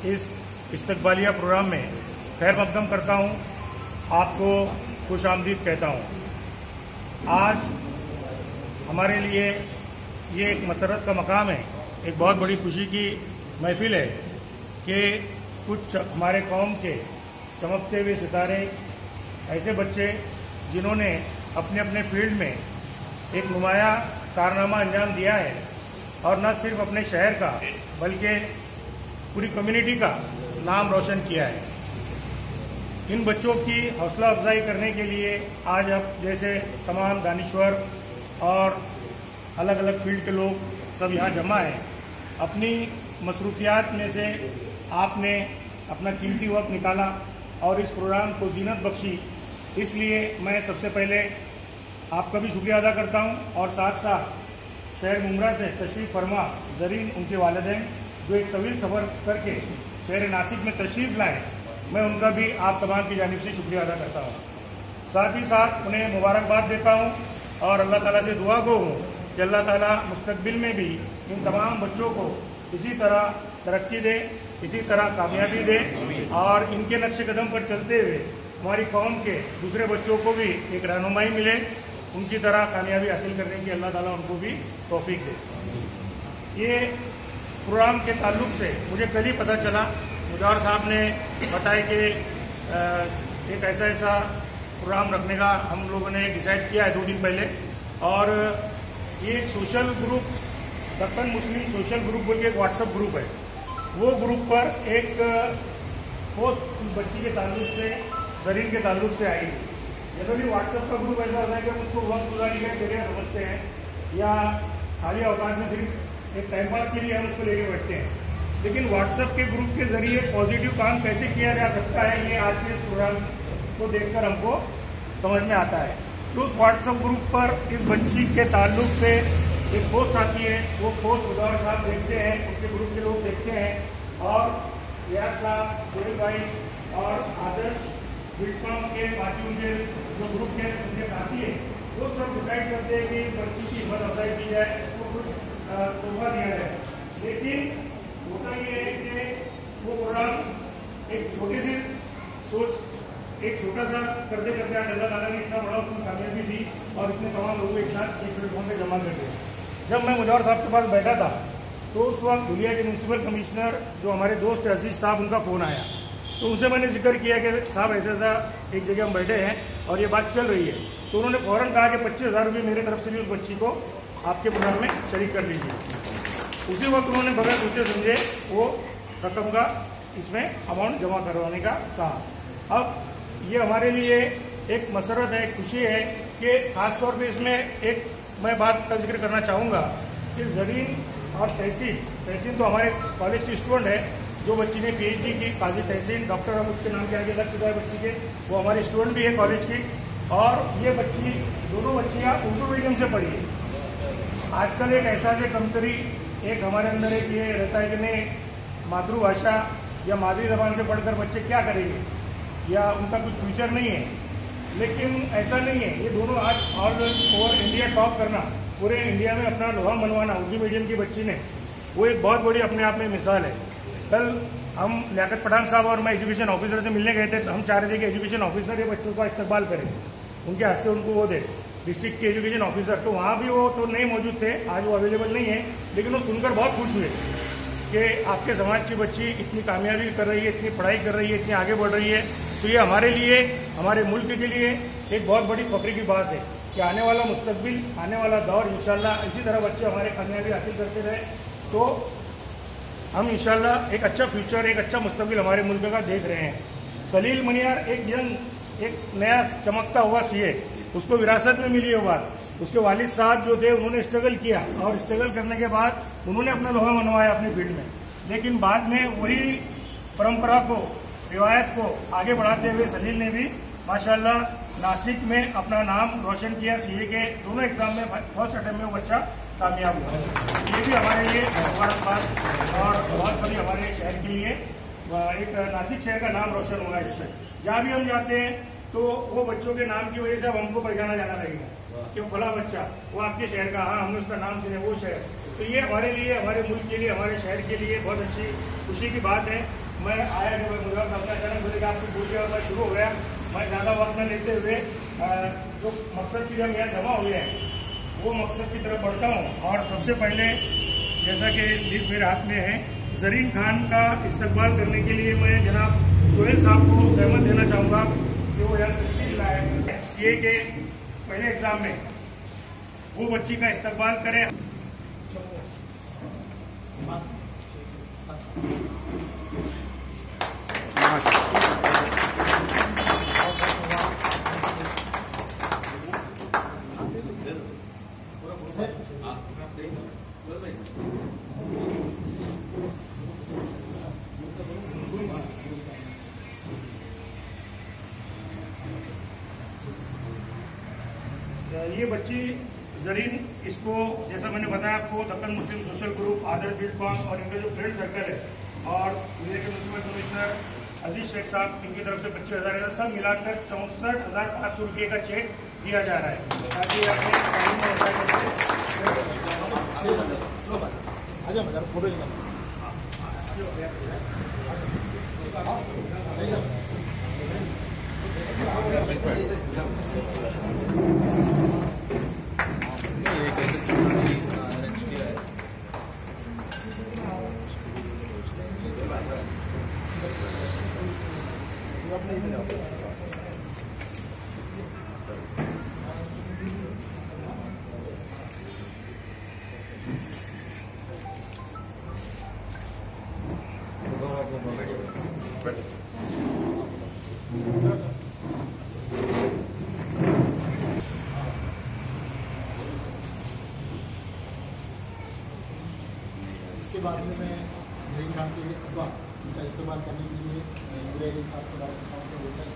इस इस्तकबालिया प्रोग्राम में खैर मकदम करता हूं, आपको खुश आमदीद कहता हूं। आज हमारे लिए ये एक मसरत का मकाम है, एक बहुत बड़ी खुशी की महफिल है कि कुछ हमारे कौम के चमकते हुए सितारे, ऐसे बच्चे जिन्होंने अपने अपने फील्ड में एक नुमाया कारनामा अंजाम दिया है और न सिर्फ अपने शहर का बल्कि पूरी कम्युनिटी का नाम रोशन किया है। इन बच्चों की हौसला अफजाई करने के लिए आज आप जैसे तमाम दानिश्वर और अलग अलग फील्ड के लोग सब यहाँ जमा हैं। अपनी मसरूफियात में से आपने अपना कीमती वक्त निकाला और इस प्रोग्राम को जीनत बख्शी, इसलिए मैं सबसे पहले आपका भी शुक्रिया अदा करता हूँ और साथ साथ शहर मुंब्रा से तशरीफ़ फरमा ज़रीन उनके वालिदैन जो एक तवील सफ़र करके शहर नासिक में तशरीफ़ लाए, मैं उनका भी आप तमाम की जानिब से शुक्रिया अदा करता हूँ। साथ ही साथ उन्हें मुबारकबाद देता हूँ और अल्लाह ताला से दुआ गो हूँ कि अल्लाह ताला मुस्तकबिल में भी इन तमाम बच्चों को इसी तरह तरक्की दे, इसी तरह कामयाबी दे और इनके नक्श कदम पर चलते हुए हमारी कौम के दूसरे बच्चों को भी एक रहनुमाई मिले, उनकी तरह कामयाबी हासिल करने की अल्लाह ताला उनको भी तौफीक दे। ये प्रोग्राम के ताल्लुक से मुझे कल ही पता चला, मुजावर साहब ने बताया कि एक ऐसा प्रोग्राम रखने का हम लोगों ने डिसाइड किया है 2 दिन पहले, और ये एक सोशल ग्रुप, दक्कन मुस्लिम सोशल ग्रुप बोल के एक व्हाट्सएप ग्रुप है, वो ग्रुप पर एक पोस्ट बच्ची के ताल्लुक से, ज़रीन के ताल्लुक से आई। जैसे भी व्हाट्सएप का ग्रुप ऐसा होता है कि हम उसको वक्त गुजारी का जरिया समझते हैं या खाली अवकाश में सिर्फ एक टाइम पास के लिए हम उसको लेके बैठते हैं, लेकिन व्हाट्सएप के ग्रुप के जरिए पॉजिटिव काम कैसे किया जा सकता है ये आज के इस प्रोग्राम को देखकर हमको समझ में आता है। तो उस व्हाट्सएप ग्रुप पर इस बच्ची के ताल्लुक से एक पोस्ट आती है, वो पोस्ट मुजावर साहब देखते हैं, उसके ग्रुप के लोग देखते हैं और रियाज साहब, जोहिल भाई और आदर्श बिल्डकॉम के बाकी उनके जो ग्रुप के उनके साथी हैं, वो सब डिसाइड करते हैं कि बच्ची की हिम्मत अफजाई की जाए, उसको कुछ तोहफा दिया जाए। लेकिन होता ये है कि वो प्रोग्राम एक छोटे से सोच, एक छोटा सा करते करते आज अल्लाह ताला ने इतना बड़ा उसमें कामयाबी दी और इतने तमाम लोगों एक साथ एक प्लेटफॉर्म पे जमा कर दिया। जब मैं मुजावर साहब के पास बैठा था तो उस वक्त धुलिया के म्यूनसिपल कमिश्नर जो हमारे दोस्त है अजीज साहब, उनका फ़ोन आया, तो उनसे मैंने जिक्र किया कि साहब ऐसा एक जगह हम बैठे हैं और ये बात चल रही है। तो उन्होंने फ़ौरन कहा कि 25,000 रुपये मेरे तरफ से भी उस बच्ची को आपके प्रोग्राम में शरीक कर लीजिए। उसी वक्त उन्होंने बगैर सोचे समझे वो रकम का इसमें अमाउंट जमा करवाने का कहा। अब ये हमारे लिए एक मसरत है, खुशी है कि खासतौर पे इसमें एक मैं बात का जिक्र करना चाहूँगा कि ज़रीन और तहसीन तो हमारे कॉलेज की स्टूडेंट है, जो बच्ची ने PhD की, काजी तहसीन, डॉक्टर अब उसके नाम के आगे लग चुका है बच्ची के, वो हमारी स्टूडेंट भी है कॉलेज की। और ये बच्ची, दोनों बच्चियाँ उर्दू मीडियम से पढ़ी है। आजकल एक ऐसा से कमतरी एक हमारे अंदर एक ये रहता है कि नहीं मातृभाषा या मादरी जबान से पढ़कर बच्चे क्या करेंगे या उनका कुछ फ्यूचर नहीं है, लेकिन ऐसा नहीं है। ये दोनों आज ऑल ओवर इंडिया टॉप करना, पूरे इंडिया में अपना लोहा मनवाना उर्दू मीडियम की बच्ची ने, वो एक बहुत बड़ी अपने आप में मिसाल है। कल हम लियाकत पठान साहब और मैं एजुकेशन ऑफिसर से मिलने गए थे, तो हम चाह रहे थे कि एजुकेशन ऑफिसर ये बच्चों का इस्तकबाल करें, उनके हाथ से उनको वो दे, डिस्ट्रिक्ट के एजुकेशन ऑफिसर। तो वहाँ भी वो तो नहीं मौजूद थे, आज वो अवेलेबल नहीं है, लेकिन वो सुनकर बहुत खुश हुए कि आपके समाज की बच्ची इतनी कामयाबी कर रही है, इतनी पढ़ाई कर रही है, इतनी आगे बढ़ रही है। तो ये हमारे लिए, हमारे मुल्क के लिए एक बहुत बड़ी फख्र की बात है कि आने वाला मुस्तकबिल, आने वाला दौर इंशाल्लाह इसी तरह बच्चे हमारे कामयाबी हासिल करते रहे तो हम इंशाल्लाह एक अच्छा फ्यूचर, एक अच्छा मुस्तकबिल हमारे मुल्क का देख रहे हैं। सलील मनियार एक यंग, एक नया चमकता हुआ CA, उसको विरासत में मिली है बात। उसके वालिद साहब जो थे उन्होंने स्ट्रगल किया और स्ट्रगल करने के बाद उन्होंने अपना लोहा मनवाया अपने फील्ड में, लेकिन बाद में वही परंपरा को, रिवायत को आगे बढ़ाते हुए सलील ने भी माशाल्लाह नासिक में अपना नाम रोशन किया। CA के दोनों एग्जाम में फर्स्ट अटेम्प्ट में वो बच्चा कामयाब हुआ। ये भी हमारे लिए मुबारकबाद और बहुत बड़ी हमारे शहर के लिए एक नासिक शहर का नाम रोशन हुआ इससे। जहाँ भी हम जाते हैं तो वो बच्चों के नाम की वजह से अब हमको पहचाना जाना लगेगा कि फला बच्चा वो आपके शहर का, हाँ हमने उसका नाम सुने, वो शहर। तो ये हमारे लिए, हमारे मुल्क के लिए, हमारे शहर के लिए बहुत अच्छी खुशी की बात है। मैं आया जब मुझे अपना अचानक बोले कि आपको बोलिए और मैं शुरू हो गया। मैं ज़्यादा वक्त न लेते हुए जो मकसद की जब यहाँ जमा हुए हैं वो मकसद की तरफ बढ़ता हूँ। और सबसे पहले जैसा कि लिस्ट मेरे हाथ में है, जरीन खान का इस्तकबाल करने के लिए मैं जनाब सोहेल साहब को सहमत देना चाहूँगा कि वो यहाँ तशरीफ लाए। सीए के पहले एग्जाम में वो बच्ची का इस्तकबाल करें। ये बच्ची जरीन, इसको जैसा मैंने बताया आपको, दक्कन मुस्लिम सोशल ग्रुप, आदर्श बिल्ड कॉम और इनका जो फ्रेंड सर्कल है और जिले के म्यूनसिपल कमिश्नर अजीज शेख साहब, इनकी तरफ से 25,000 सब मिलाकर 64,500 रुपये का चेक दिया जा रहा है ताकि इसके बाद में मैं जरीन खान के अब्बा का इस्तेमाल करने के लिए मेरे साथ को बोलता है।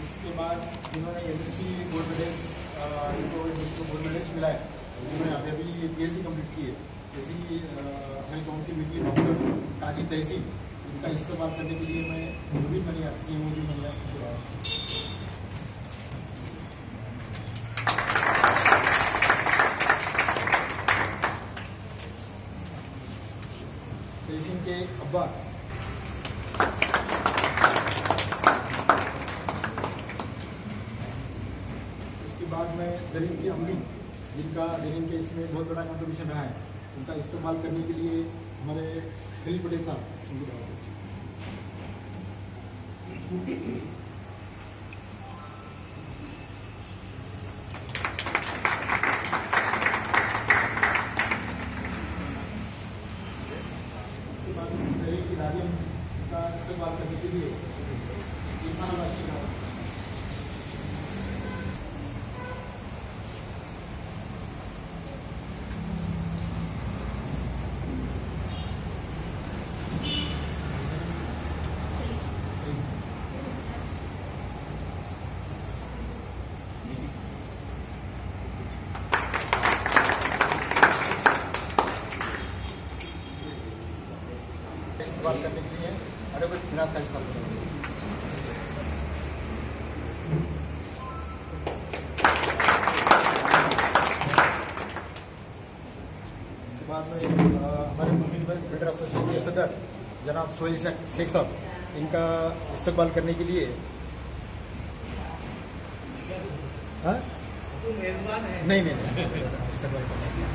इसके बाद जिन्होंने एमएससी गोल्ड मेडल्स, जिसको गोल्ड मेडल्स मिला है, उन्होंने अभी अभी पीएचडी कंप्लीट की है, जैसे हमारी काउंटी मिट्टी डॉक्टर काजी तहसीन, इनका इस्तेमाल करने के लिए मैं मुबीन मनिया, सीएम मुबीन मनिया तहसीन के अब्बा बाद में जरीन की अम्मी, जिनका जरीन के इसमें बहुत बड़ा कंट्रीब्यूशन रहा है, उनका इस्तेमाल करने के लिए हमारे खलील पटेल साहब इसके बाद जरीन की दादी का इस्तेमाल करने के लिए इस्तेमाल करने के लिए एडवोकेट फिनांस का इस्तेमाल करेंगे। इसके बाद में हमारे मुस्लिम बिल्डर एसोसिएशन के सदर जनाब सोहेल शेख साहब, इनका इस्तेमाल करने के लिए नहीं इस्तेमाल करने के लिए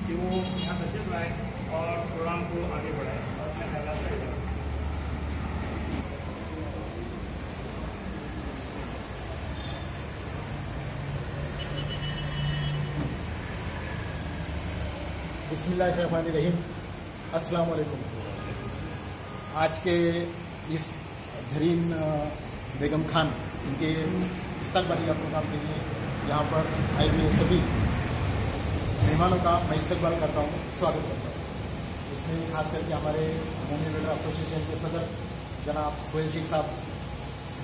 कि वो यहाँ तशरीफ लाए और प्रोग्राम को आगे बढ़ाएं और अपने ख्याल बिस्मिल्लाहिर्रहमानिर्रहीम। अस्सलाम वालेकुम। आज के इस झरीन बेगम खान इनके इस्तकबालिया प्रोग्राम के लिए यहाँ पर आए हुए सभी मेहमानों का मैं इस्तकबाल करता हूँ, स्वागत करता हूँ। इसमें खास करके हमारे मोमिन लीडर एसोसिएशन के सदर जनाब सोहेल सिंह साहब,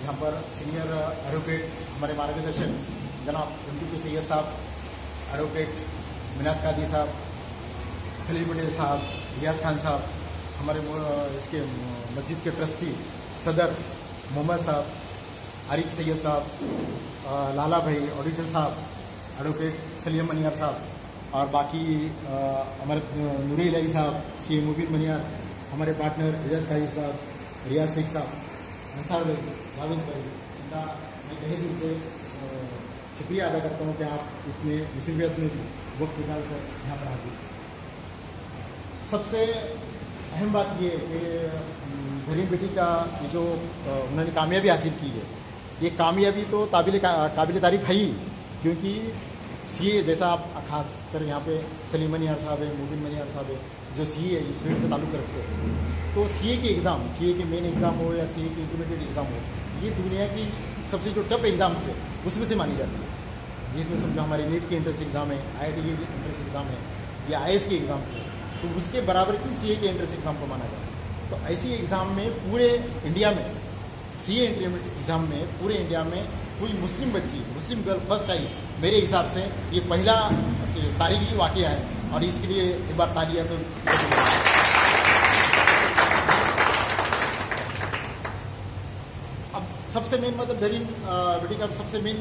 यहाँ पर सीनियर एडवोकेट हमारे मार्गदर्शन जनाब एमपी सैयद साहब, एडवोकेट मिनाज काजी साहब, खलील पटेल साहब, रियाज खान साहब, हमारे इसके मस्जिद के ट्रस्टी सदर मोहम्मद साहब, आरिफ सैयद साहब, लाला भाई ऑडिटर साहब, एडवोकेट सलीम मनियार साहब और बाकी हमारे नूरी इलाही साहब, सी मुबीन मनियार, हमारे पार्टनर रियाज काजी साहब, रियाज शेख साहब, अंसार भाई, जावेद भाई, इनका मैं तहे दिल से शुक्रिया अदा करता हूँ कि आप इतने मुसीबत में भी वक्त निकाल कर यहाँ पर हाजिर। सबसे अहम बात ये है कि गरीब बेटी का ये जो उन्होंने कामयाबी हासिल की है, ये कामयाबी तो काबिल तारीफ है ही, क्योंकि सीए जैसा आप खास कर यहाँ पे सलीम मनियार साहब है, मुबीन मनियार साहब है, जो सीए है इस फील्ड से ताल्लुक़ रखते हैं, तो सीए के एग्ज़ाम, सीए के मेन एग्ज़ाम हो या सीए के इंटरमीडिएट एग्ज़ाम हो, ये दुनिया की सबसे जो टफ एग्ज़ाम्स है उसमें से मानी जाती है। जिसमें समझो हमारी नीट की एंट्रेंस एग्ज़ाम है, IIT की एंट्रेंस एग्ज़ाम है या IAS की एग्ज़ाम है, तो उसके बराबर की सीए के एंट्रेंस एग्ज़ाम को माना जाता है। तो ऐसी एग्ज़ाम में पूरे इंडिया में, सीए एग्ज़ाम में पूरे इंडिया में कोई मुस्लिम बच्ची, मुस्लिम गर्ल फर्स्ट आई, मेरे हिसाब से ये पहला तारीखी वाक़या है और इसके लिए एक बार तालियां तो। अब सबसे मेन मतलब जरीन बेटी का सबसे मेन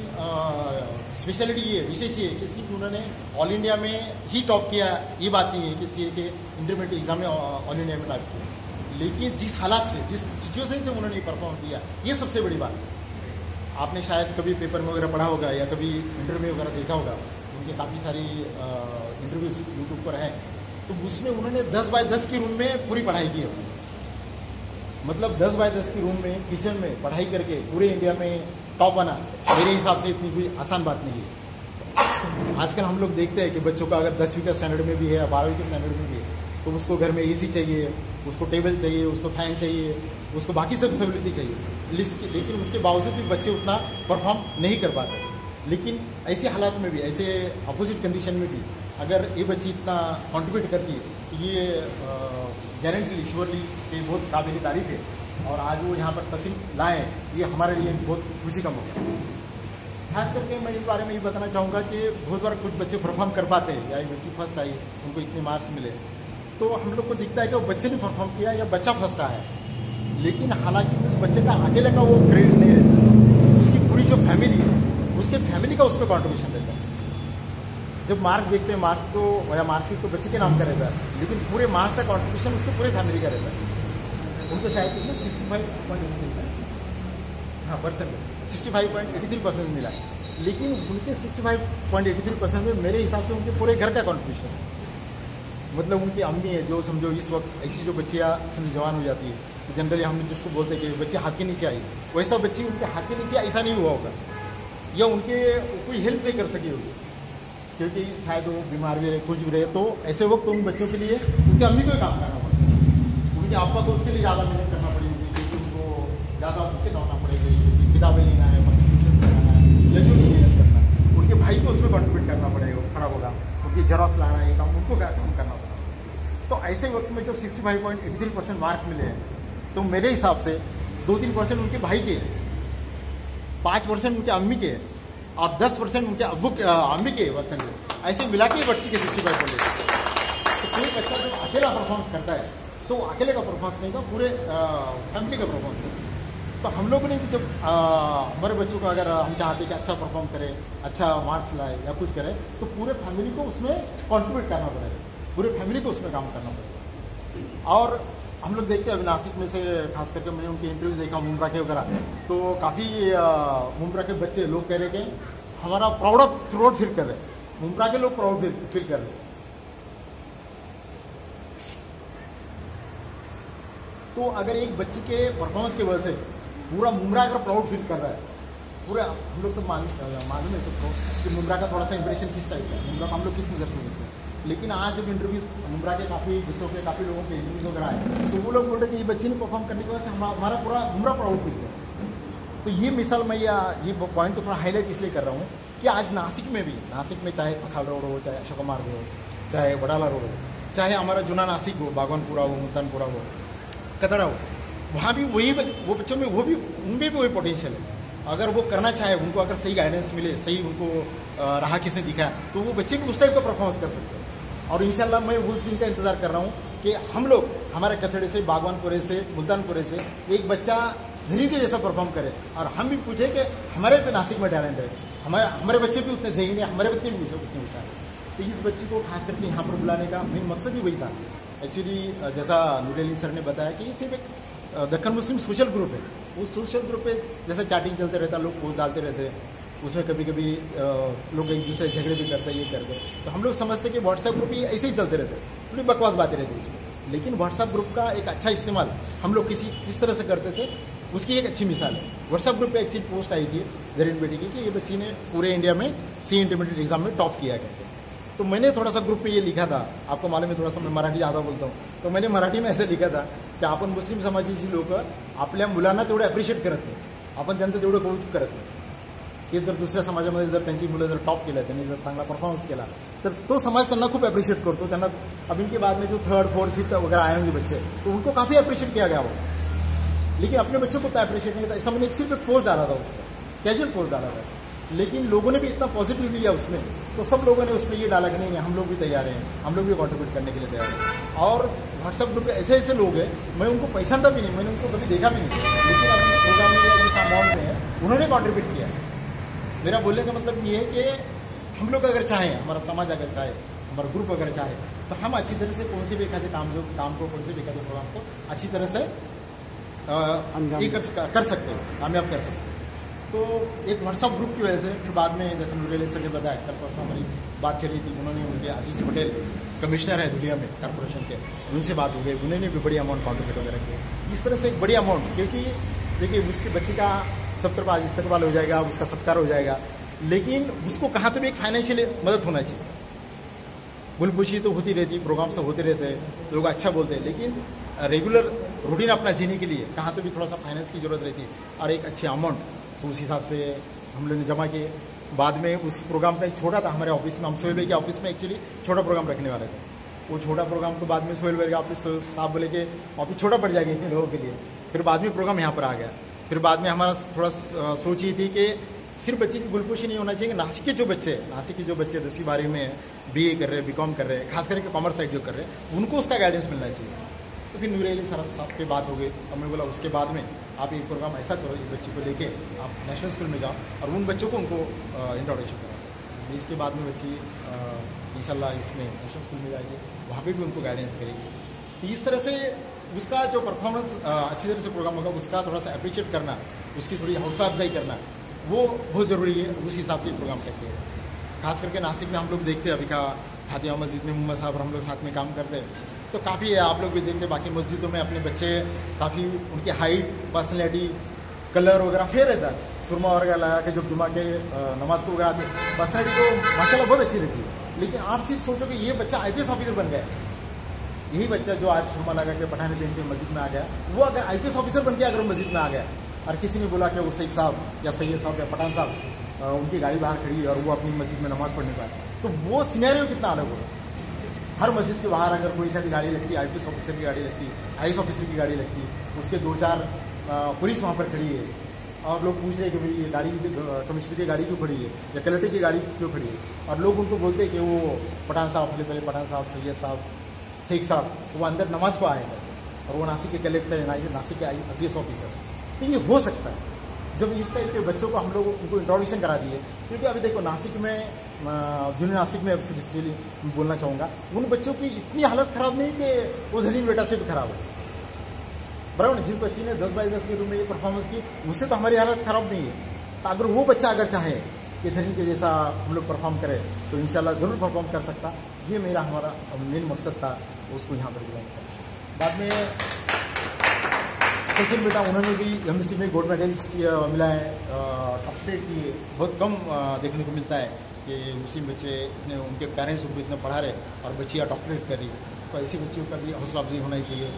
स्पेशलिटी ये विशेष ये कि सिर्फ उन्होंने ऑल इंडिया में ही टॉप किया, ये बात नहीं है कि सीए के इंटरमीडिएट एग्जाम में ऑल इंडिया में टॉप किया, लेकिन जिस हालात से, जिस सिचुएशन से उन्होंने परफॉर्म किया, ये सबसे बड़ी बात है। आपने शायद कभी पेपर में वगैरह पढ़ा होगा या कभी इंटरव्यू वगैरह देखा होगा, उनके काफ़ी सारी इंटरव्यूज यूट्यूब पर हैं, तो उसमें उन्होंने 10x10 के रूम में पूरी पढ़ाई की है। मतलब 10x10 के रूम में किचन में पढ़ाई करके पूरे इंडिया में टॉप आना मेरे हिसाब से इतनी कोई आसान बात नहीं है। आजकल हम लोग देखते हैं कि बच्चों का अगर 10वीं का स्टैंडर्ड में भी है या 12वीं के स्टैंडर्ड में भी है, तो उसको घर में AC चाहिए, उसको टेबल चाहिए, उसको फैन चाहिए, उसको बाकी सब सहूलियतें चाहिए, लेकिन उसके बावजूद भी बच्चे उतना परफॉर्म नहीं कर पाते। लेकिन ऐसे हालात में भी, ऐसे अपोजिट कंडीशन में भी अगर ये बच्ची इतना कॉन्ट्रीब्यूट करती है तो ये गारंटी श्योरली ये बहुत काबिल तारीफ है। और आज वो यहाँ पर तस्वीर लाएँ, ये हमारे लिए बहुत खुशी का मौका है। खास करके मैं इस बारे में ये बताना चाहूँगा कि बहुत बार कुछ बच्चे परफॉर्म कर पाते हैं, या एक बच्ची फर्स्ट आई, उनको इतने मार्क्स मिले, तो हम लोग को दिखता है कि वो बच्चे ने परफॉर्म किया या बच्चा फर्स्ट आया है, लेकिन हालांकि उस बच्चे का अकेले का वो क्रेडिट नहीं रहता, उसकी पूरी जो फैमिली है, उसके फैमिली का उसमें कॉन्ट्रीब्यूशन रहता है। जब मार्क्स देखते हैं, मार्क्स तो या मार्कशीट तो बच्चे के नाम का रहता है, लेकिन पूरे मार्क्स का कॉन्ट्रीब्यूशन उसके पूरे फैमिली का रहता है। उनको शायद कितना 65.83% मिला है, लेकिन उनके 65.83% में मेरे हिसाब से उनके पूरे घर का कॉन्ट्रीब्यूशन है। मतलब उनकी अम्मी है, जो समझो इस वक्त ऐसी जो बच्चियाँ समझो जवान हो जाती है, तो जनरली हम जिसको बोलते हैं कि बच्चे हाथ के नीचे आई, वैसा बच्ची उनके हाथ के नीचे ऐसा नहीं हुआ होगा, या उनके कोई हेल्प नहीं कर सकी होगी, क्योंकि शायद वो बीमार भी रहे, कुछ भी रहे, तो ऐसे वक्त उन बच्चों के लिए उनकी अम्मी को ही काम करना पड़ेगा, उनके आपा को उसके लिए ज़्यादा मेहनत करना पड़ेगी, क्योंकि उनको ज़्यादा उससे करना पड़ेगी, किताबें लेना है, कराना है, या जो भी मेहनत करना है, उनके भाई को उसमें कॉन्ट्रीब्यूट करना पड़ेगा, खड़ा होगा, उनकी जेरॉक्स लाना है, काम उनको क्या काम करना पड़ेगा। तो ऐसे वक्त में जब 65.83% मार्क मिले हैं, तो मेरे हिसाब से 2-3% उनके भाई के, 5% उनके अम्मी के और 10% उनके अम्मी के परसेंट, ऐसे मिला के बच्ची के 65%। तो कोई बच्चा जब अकेला परफॉर्मेंस करता है तो अकेले का परफॉर्मेंस नहीं था, पूरे फैमिली का परफॉर्मेंस है। तो हम लोगों ने भी जब हमारे बच्चों को अगर हम चाहते कि अच्छा परफॉर्म करे, अच्छा मार्क्स लाए या कुछ करे, तो पूरे फैमिली को उसमें कॉन्ट्रीब्यूट करना पड़ेगा, पूरे फैमिली को उसमें काम करना पड़ेगा। और हम लोग देखते हैं अभी नासिक में से, खास करके मैंने उनके इंटरव्यूज देखा मुमरा के वगैरह, तो काफ़ी मुमरा के बच्चे लोग कह रहे कि हमारा प्राउड फील कर रहे, मुमरा के लोग प्राउड फील कर रहे। तो अगर एक बच्ची के परफॉर्मेंस की वजह से पूरा मुमरा अगर प्राउड फील कर रहा है, पूरे हम लोग सब मालूम है सबको कि मुमरा का थोड़ा सा इंप्रेशन किस टाइप का है, मुमरा को हम लोग किस नज़र से देखते हैं, लेकिन आज जब इंटरव्यूज मुमरा के काफ़ी बच्चों के काफ़ी लोगों के इंटरव्यूज वगैरह आए तो वो लोग बोल रहे कि ये बच्ची ने परफॉर्म करने की वजह से हमारा पूरा मुमरा प्राउड फील किया। तो ये मिसाल मैं ये पॉइंट को थोड़ा हाईलाइट इसलिए कर रहा हूँ कि आज नासिक में भी, नासिक में चाहे पखाल रोड हो, चाहे अशोक मार्ग हो, चाहे वडाला रोड हो, चाहे हमारा जुना नासिक हो, बागवानपुरा हो, मुल्तानपुरा हो, कतरा हो, वहाँ भी वो बच्चों में उनमें भी वही पोटेंशियल है। अगर वो करना चाहे, उनको अगर सही गाइडेंस मिले, सही उनको राह किसने दिखाया, तो वो बच्चे भी उस टाइप का परफॉर्मेंस कर सकते हैं। और इंशाल्लाह मैं उस दिन का इंतजार कर रहा हूँ कि हम लोग हमारे कथड़े से, बागवानपुरे से, मुल्तानपुरे से एक बच्चा जहीन के जैसा परफॉर्म करे और हम भी पूछे कि हमारे पे नासिक में टैलेंट है, हमारे बच्चे भी उतने जहीन है, हमारे बच्चे भी उतने होशियार है। तो इस बच्ची को खास करके यहाँ पर बुलाने का मेन मकसद ही वही था। एक्चुअली जैसा नूर अली सर ने बताया कि ये सिर्फ एक दक्कन मुस्लिम सोशल ग्रुप है। उस सोशल ग्रुप पे जैसा चैटिंग चलते रहता, लोग पोस्ट डालते रहते, उसमें कभी कभी लोग एक दूसरे झगड़े भी करते, ये करते। तो हम लोग समझते कि व्हाट्सएप ग्रुप ये ऐसे ही चलते रहते, थोड़ी बकवास बातें रहती उसमें। लेकिन व्हाट्सएप ग्रुप का एक अच्छा इस्तेमाल हम लोग किस तरह से करते थे, उसकी एक अच्छी मिसाल है। व्हाट्सएप ग्रुप पे एक चीज पोस्ट आई थी जरीन बेटी की कि ये बच्ची ने पूरे इंडिया में सी इंटरमीडिएट एग्जाम में टॉप किया करके। तो मैंने थोड़ा सा ग्रुप में ये लिखा था, आपको मालूम है थोड़ा सा मैं मराठी ज़्यादा बोलता हूँ, तो मैंने मराठी में ऐसे लिखा था की आपण मुस्लिम समाजाची लोक आपल्या मुलांना तेवढे अप्रिशिएट करत नाही, आपण त्यांचं तेवढं कौतुक करत नाही। हे जर दुसऱ्या समाजामध्ये जर त्यांची मुलं जर टॉप केलं, त्यांनी जर चांगला परफॉर्मन्स केला, तर तो समाज त्यांना खूप अप्रिशिएट करतो। त्यांना अब इनके बाद में जो 3rd, 4th, 5th वगैरह आए होंगे बच्चे, तो उनको काफ़ी अप्रिशिएट किया गया वो, लेकिन अपने बच्चों को तो अप्रिशिएट नहीं था। ऐसा मैंने सिर्फ एक पोस्ट डाला था, उसका कैजुअल पोस्ट डाला था, लेकिन लोगों ने भी इतना पॉजिटिव लिया उसमें, तो सब लोगों ने उसमें ये डाला कि नहीं हम लोग भी तैयार हैं, हम लोग भी कॉन्ट्रीब्यूट करने के लिए तैयार हैं। और व्हाट्सएप ग्रुप पे ऐसे ऐसे लोग हैं, मैं उनको पहचानता भी नहीं, मैंने उनको कभी देखा भी नहीं, लेकिन अपने प्रोग्राम में जिस अमाउंट में है उन्होंने कॉन्ट्रीब्यूट किया। मेरा बोलने का मतलब ये है कि हम लोग अगर चाहें, हमारा समाज अगर चाहे, हमारा ग्रुप अगर चाहे, तो हम अच्छी तरह से कौन से भी एखादे काम को, कौन से भी एखादे प्रोग्राम को अच्छी तरह से कर सकते हैं, कामयाब कर सकते हैं। तो एक व्हाट्सएप ग्रुप की वजह से फिर बाद में जैसे नूर अली सर ने बताया, कल परसों हमारी बात चली थी, उन्होंने उनके आजीज पटेल कमिश्नर है दुनिया में कॉर्पोरेशन के, उनसे बात हो गई, उन्होंने भी बड़ी अमाउंट कॉन्ट्रीब्यूट वगैरह किया। इस तरह से एक बड़ी अमाउंट, क्योंकि देखिए उसके बच्चे का सब तरफ आज इस्तेमाल हो जाएगा, उसका सत्कार हो जाएगा, लेकिन उसको कहाँ तो भी एक फाइनेंशियल मदद होना चाहिए। गुलपुशी तो होती रहती, प्रोग्राम सब होते रहते हैं, लोग अच्छा बोलते हैं, लेकिन रेगुलर रूटीन अपना जीने के लिए कहाँ तो भी थोड़ा सा फाइनेंस की जरूरत रहती है, और एक अच्छी अमाउंट तो उस हिसाब से हम लोगों ने जमा किए। बाद में उस प्रोग्राम का एक छोटा था हमारे ऑफिस में, हम सोहेल भाई के ऑफिस में एक्चुअली छोटा प्रोग्राम रखने वाले थे। वो छोटा प्रोग्राम को बाद में सोहेल भाई के ऑफिस साहब बोले कि ऑफिस छोटा पड़ जाएगा इतने लोगों के लिए, फिर बाद में प्रोग्राम यहाँ पर आ गया। फिर बाद में हमारा थोड़ा सोच ये थी कि सिर्फ बच्चे की गुलपोशी नहीं होना चाहिए, नासिक के जो बच्चे 10वीं 12वीं में BA कर रहे हैं, BCom कर रहे हैं, खास करके कॉमर्स साइड जो कर रहे हैं, उनको उसका गाइडेंस मिलना चाहिए। तो फिर नूर अली सर साहब की बात हो गई, और मैं बोला उसके बाद में आप एक प्रोग्राम ऐसा करो, इस बच्चे को लेके आप नेशनल स्कूल में जाओ और उन बच्चों को उनको इंट्रोडक्शन कराओ। इसके बाद में बच्ची इंशाल्लाह इसमें नेशनल स्कूल में जाएगी, वहाँ पे भी उनको गाइडेंस करेगी। तो इस तरह से उसका जो परफॉर्मेंस अच्छी तरह से प्रोग्राम होगा, उसका थोड़ा सा अप्रिशिएट करना, उसकी थोड़ी हौसला अफजाई करना, वो बहुत ज़रूरी है। उस हिसाब से प्रोग्राम करते हैं। खास करके नासिक में हम लोग देखते हैं, अभी का फातिमा मस्जिद में मोहम्मद साहब हम लोग साथ में काम करते हैं, तो काफ़ी है, आप लोग भी देखते हैं बाकी मस्जिदों में अपने बच्चे काफ़ी उनकी हाइट, पर्सनैलिटी, कलर वगैरह फेयर रहता है, सुरमा वगैरह लगा के जब जुमा के नमाज को वगैरह आते हैं, पर्सनैलिटी तो माशाल्लाह बहुत अच्छी रहती है। लेकिन आप सिर्फ सोचो कि ये बच्चा IPS ऑफिसर बन गया, यही बच्चा जो आज सुरमा लगा के पठान दिन के मस्जिद में आ गया, वो अगर IPS ऑफिसर बन के अगर मस्जिद में आ गया और किसी ने बोला कि वो सईद साहब या सैयद साहब या पठान साहब उनकी गाड़ी बाहर खड़ी है और वो अपनी मस्जिद में नमाज पढ़ने जाए, तो वो सिनेरियो कितना अलग होगा। हर मस्जिद के बाहर अगर कोई सा गाड़ी लगती है, IPS ऑफिसर की गाड़ी लगती है, IAS ऑफिसर की गाड़ी लगती है, उसके 2-4 पुलिस वहाँ पर खड़ी है, और लोग पूछ रहे हैं कि भाई ये गाड़ी कमिश्नर की गाड़ी क्यों खड़ी है या कलेक्टर की गाड़ी क्यों खड़ी है, और लोग उनको बोलते हैं कि वो पठान साहब, पहले पठान साहब, सैयद साहब, शेख साहब, वो अंदर नमाज को आए हैं, और वो नासिक के कलेक्टर है, नासिक के IPS ऑफिसर। तो ये हो सकता है जब इस टाइप के बच्चों को हम लोग उनको इंट्रोडक्शन करा दिए। क्योंकि अभी देखो नासिक में, जूनियर नासिक में इसलिए बोलना चाहूँगा, उन बच्चों की इतनी हालत खराब नहीं कि वो जलील बेटा से भी खराब हो, बराबर। जिस बच्ची ने 10/10 के रूम में ये परफॉर्मेंस की, उससे तो हमारी हालत खराब नहीं है। तो अगर वो बच्चा अगर चाहे कि धनी के जैसा हम लोग परफॉर्म करें, तो इंशाल्लाह जरूर परफॉर्म कर सकता। ये मेरा हमारा मेन मकसद था, उसको यहाँ पर बुलाने का। बाद में सचिन बेटा, उन्होंने भी MSc में गोल्ड मेडलिस्ट मिला है, टॉप स्टेट की बहुत कम देखने को मिलता है। कि मुस्लिम बच्चे इतने, उनके पेरेंट्स उनको इतना पढ़ा रहे और बच्चियाँ डॉक्टरेट कर रही, तो ऐसी बच्चियों का भी हौसला अफजाई होना ही चाहिए।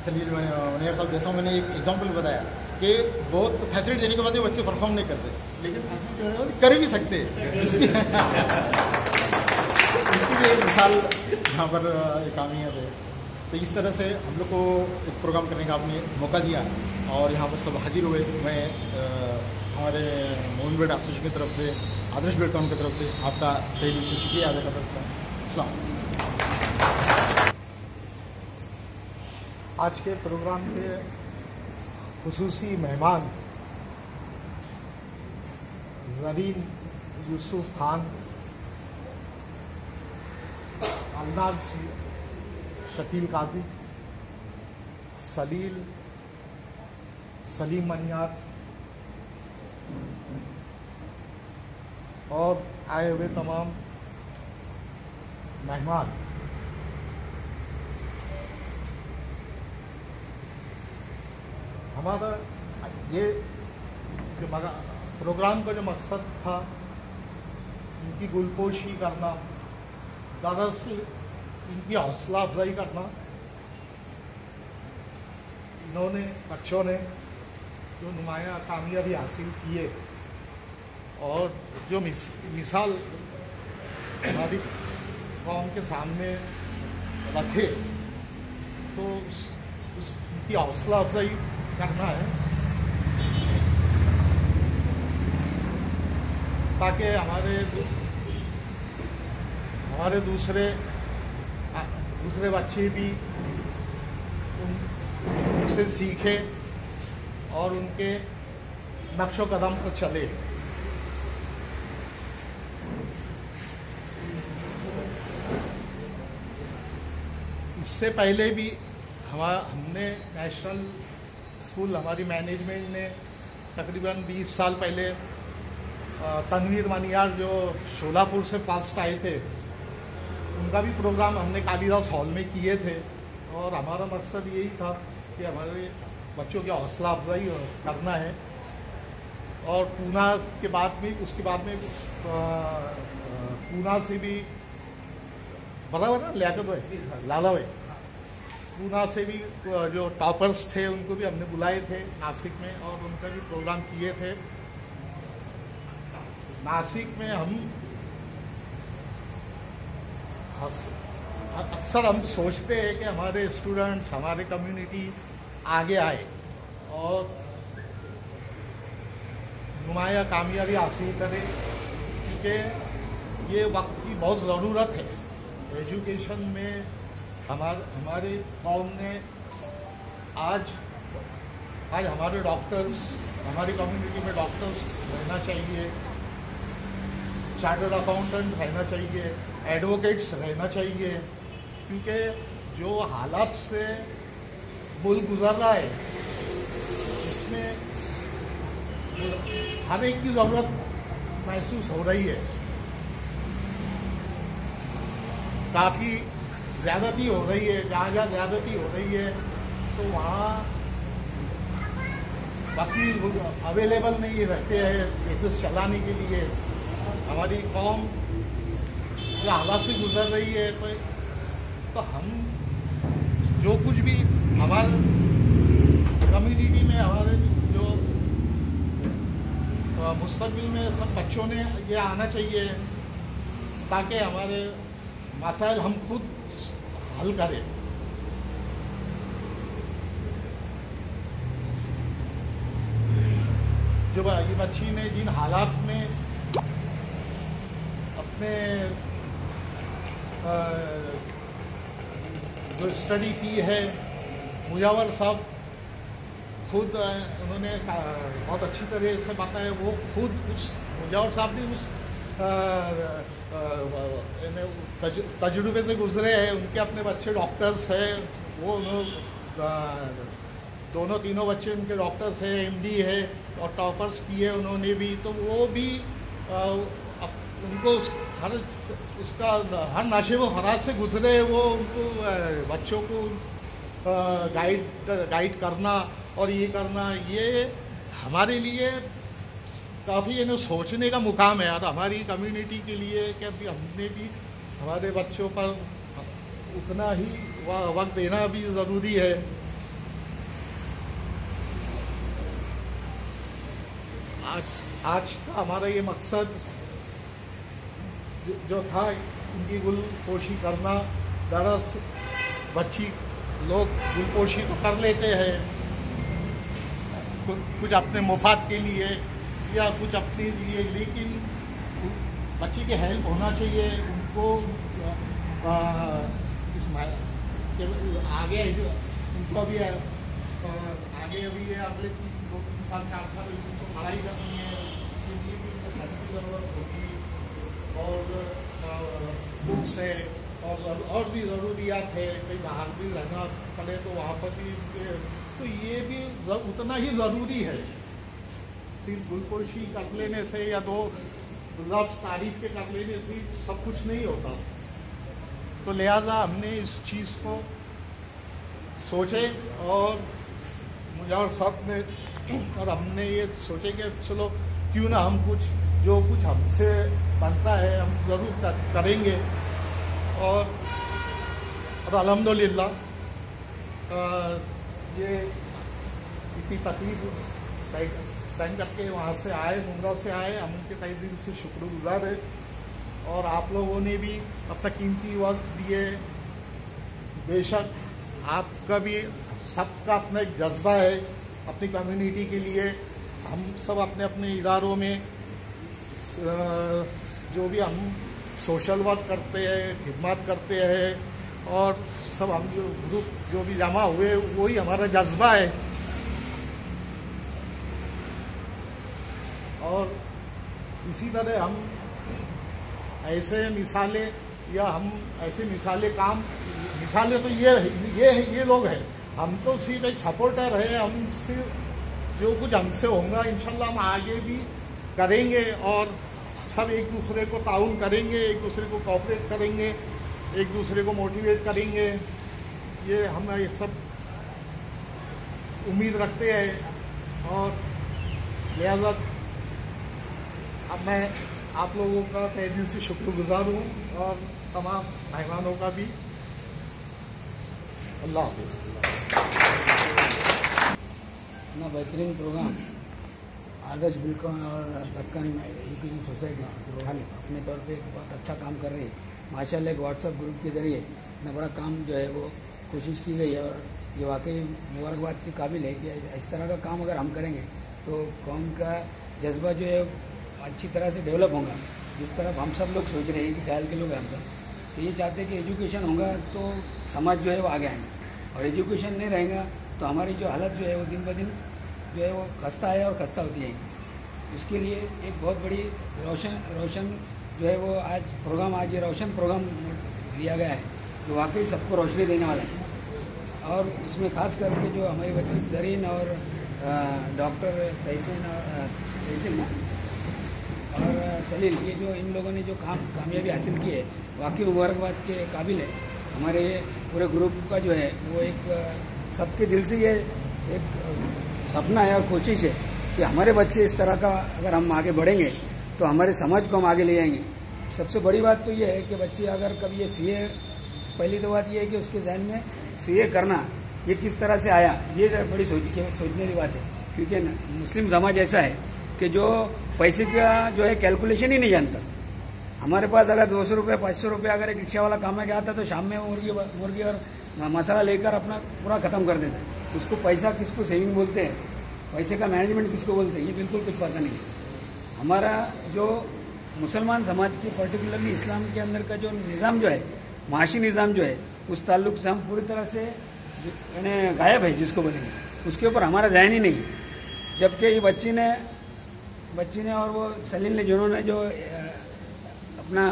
सलील वनियर साहब, जैसा मैंने एक एग्जाम्पल बताया कि बहुत फैसिलिटी देने के बाद बच्चे परफॉर्म नहीं करते, लेकिन फैसिलिटी देने के बाद कर भी सकते इसकी भी एक मिसाल यहाँ पर कामयाब है। तो इस तरह से हम लोग को एक प्रोग्राम करने का आपने मौका दिया और यहाँ पर सब हाजिर हुए। मैं हमारे मोहन बेड एसोसिएशन की तरफ से, आदर्श बेड टाउन की तरफ से आपका तहे दिल से शुक्रिया अदा करता हूँ। अस्सलाम। आज के प्रोग्राम के खुसूसी मेहमान ज़रीन यूसुफ खान, अल्नाज शकील काजी, सलीम मनियार और आए हुए तमाम मेहमान, हमारा ये जो प्रोग्राम का जो मकसद था इनकी गुलपोशी करना, दरअसल इनकी हौसला अफजाई करना। इन्होंने, बच्चों ने जो नुमाया कामयाबी हासिल किए और जो मिसाल हमारी कौम के सामने रखे, तो उनकी हौसला अफजाई करना है ताकि हमारे दूसरे बच्चे भी उनसे सीखें और उनके नक्शो कदम पर चले। इससे पहले भी हमने नेशनल स्कूल, हमारी मैनेजमेंट ने तकरीबन 20 साल पहले तनवीर मनियार जो शोलापुर से फर्स्ट आए थे, उनका भी प्रोग्राम हमने कालीदास हॉल में किए थे और हमारा मकसद यही था कि हमारे बच्चों की हौसला अफजाई करना है। और पूना के बाद में, उसके बाद में पूना से भी बराबर ना लियाकत भाई, लाला भाई, पूना से भी जो टॉपर्स थे उनको भी हमने बुलाए थे नासिक में और उनका भी प्रोग्राम किए थे। नासिक में अक्सर हम सोचते हैं कि हमारे स्टूडेंट्स, हमारे कम्युनिटी आगे आए और नुमाया कामयाबी हासिल करे, क्योंकि ये वक्त की बहुत ज़रूरत है। एजुकेशन में हमारे कौम ने आज हमारे डॉक्टर्स, हमारी कम्युनिटी में डॉक्टर्स रहना चाहिए, चार्टर्ड अकाउंटेंट रहना चाहिए, एडवोकेट्स रहना चाहिए, क्योंकि जो हालात से मुल्क गुजर रहा है इसमें हर एक की ज़रूरत महसूस हो रही है। काफ़ी ज़्यादती हो रही है, जहाँ ज़्यादती हो रही है तो वहाँ वकील अवेलेबल नहीं रहते हैं केसेस चलाने के लिए। हमारी कौम हालात से गुजर रही है, तो हम जो कुछ भी हमारे कम्युनिटी में, हमारे जो मुस्तकबिल में सब बच्चों ने ये आना चाहिए ताकि हमारे मसाइल हम खुद हल करें। जो ये बच्ची ने जिन हालात में अपने जो स्टडी की है, मुजावर साहब खुद उन्होंने बहुत अच्छी तरह से बताया। वो खुद मुजावर साहब भी उस तजुर्बे से गुजरे हैं, उनके अपने बच्चे डॉक्टर्स हैं, वो दोनों तीनों बच्चे उनके डॉक्टर्स हैं, एमडी है और टॉपर्स किए उन्होंने भी। तो वो भी उनको हर नशे व फराज से गुजरे, वो उनको बच्चों को गाइड करना और ये करना, ये हमारे लिए काफ़ी सोचने का मुकाम है यार हमारी कम्युनिटी के लिए कि अभी हमने भी हमारे बच्चों पर उतना ही वक्त देना भी ज़रूरी है। आज का हमारा ये मकसद जो था इनकी गुलपोशी करना। दरअसल बच्ची लोग गुलपोशी तो कर लेते हैं कुछ अपने मुफाद के लिए या कुछ अपने लिए, लेकिन बच्ची की हेल्प होना चाहिए उनको इस आगे जो उनको अभी आगे अभी अगले 2-3 साल 4 साल उनको पढ़ाई करनी है, उसके लिए भी उनको फंड की ज़रूरत होगी और बुक्स है और भी ज़रूरियात है। कहीं बाहर भी रहना पड़े तो वहाँ पर भी तो ये भी उतना ही ज़रूरी है। सिर्फ गुलपोशी कर लेने से या 2 लफ्ज़ तारीफ के कर लेने से सब कुछ नहीं होता। तो लिहाजा हमने इस चीज़ को सोचे और मुझे और सब ने और हमने ये सोचे कि चलो क्यों ना हम जो कुछ हमसे बनता है हम ज़रूर करेंगे। और अल्हम्दुलिल्लाह ये इतनी तकलीफ सहन करके वहाँ से आए, मुमरा से आए, हम उनके तहे दिल से शुक्रगुजार है। और आप लोगों ने भी अब तक कीमती वक्त दिए। बेशक आपका भी सबका अपना एक जज्बा है अपनी कम्युनिटी के लिए। हम सब अपने अपने इदारों में जो भी हम सोशल वर्क करते हैं, खिदमत करते हैं और सब हम जो ग्रुप जो भी जमा हुए वही हमारा जज्बा है। और इसी तरह हम ऐसे मिसालें या हम ऐसे मिसालें तो ये लोग हैं। हम तो सिर्फ एक सपोर्टर है। हम सिर्फ जो कुछ हमसे होगा इंशाल्लाह हम आगे भी करेंगे और सब एक दूसरे को ताउन करेंगे, एक दूसरे को कोऑपरेट करेंगे, एक दूसरे को मोटिवेट करेंगे। ये हम ये सब उम्मीद रखते हैं। और लिहाजा अब मैं आप लोगों का तहे दिल से शुक्रगुजार हूँ और तमाम मेहमानों का भी। अल्लाह हाफिज़। इतना बेहतरीन प्रोग्राम आदर्श बिल्कुल और दक्कन एजुकेशन सोसाइटी अपने तौर पे एक बहुत अच्छा काम कर रही है। माशाल्लाह एक व्हाट्सएप ग्रुप के जरिए इतना बड़ा काम जो है वो कोशिश की गई है और ये वाकई मुबारकबाद के काबिल है कि इस तरह का काम अगर हम करेंगे तो कौम का जज्बा जो है अच्छी तरह से डेवलप होगा। जिस तरफ हम सब लोग सोच रहे हैं कि ख्याल के लोग हैं हम सब, तो ये चाहते हैं कि एजुकेशन होगा तो समाज जो है वो आगे आएंगे और एजुकेशन नहीं रहेगा तो हमारी जो हालत जो है वो दिन ब दिन जो है वो खस्ता है और खस्ता होती है। उसके लिए एक बहुत बड़ी रोशन जो है वो आज ये रोशन प्रोग्राम दिया गया है जो वाकई सबको रोशनी देने वाला है। और इसमें खास करके जो हमारी बच्ची जरीन और डॉक्टर तहसीन और सलील ये जो इन लोगों ने जो कामयाबी हासिल की है वाकई मुबारकबाद के काबिल है। हमारे पूरे ग्रुप का जो है वो एक सबके दिल से ये एक सपना है और कोशिश है कि हमारे बच्चे इस तरह का अगर हम आगे बढ़ेंगे तो हमारे समाज को हम आगे ले जाएंगे। सबसे बड़ी बात तो ये है कि बच्चे अगर कभी ये सीए, पहली तो बात ये है कि उसके जहन में सीए करना ये किस तरह से आया, ये बड़ी सोचने की बात है। क्योंकि मुस्लिम समाज ऐसा है कि जो पैसे का जो है कैलकुलेशन ही नहीं जानता। हमारे पास अगर 200 रुपये 500 रुपये अगर एक रिक्शा वाला काम में आता तो शाम में मुर्गी और मसाला लेकर अपना पूरा खत्म कर देता है। उसको पैसा किसको सेविंग बोलते हैं, पैसे का मैनेजमेंट किसको बोलते हैं, ये बिल्कुल कुछ पता नहीं है। हमारा जो मुसलमान समाज की पर्टिकुलरली इस्लाम के अंदर का जो निज़ाम जो है, माशी निज़ाम जो है, उस ताल्लुक से हम पूरी तरह से यानी गायब है जिसको बोलेंगे, उसके ऊपर हमारा ज़हन ही नहीं। जबकि ये बच्ची ने और वो सलील ने जिन्होंने जो अपना